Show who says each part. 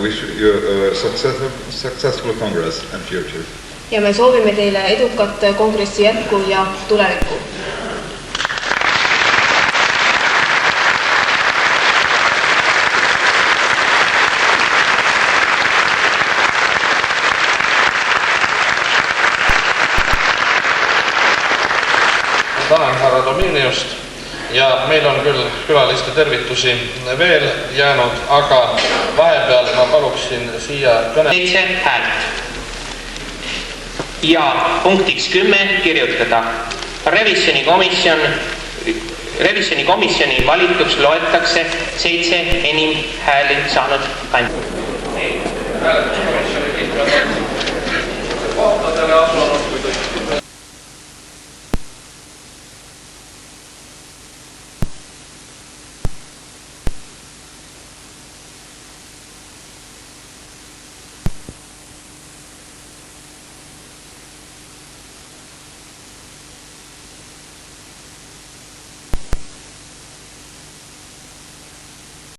Speaker 1: Wish you a successful Congress and future.
Speaker 2: Ja me soovime teile edukat kongressi jätku ja tulevikku.
Speaker 3: Tänan härra Dominiust ja meil on küll külaliste tervitusi veel jäänud, aga vahepeal ma paluksin siia kõne.
Speaker 4: 7 häält. Ja punktiks 10 kirjutada. Revisjoni komisjoni valituks loetakse 7 enim hääli saanud kandidaati.
Speaker 3: Hääletuskomisjoni liikmed on kohtadele asunud.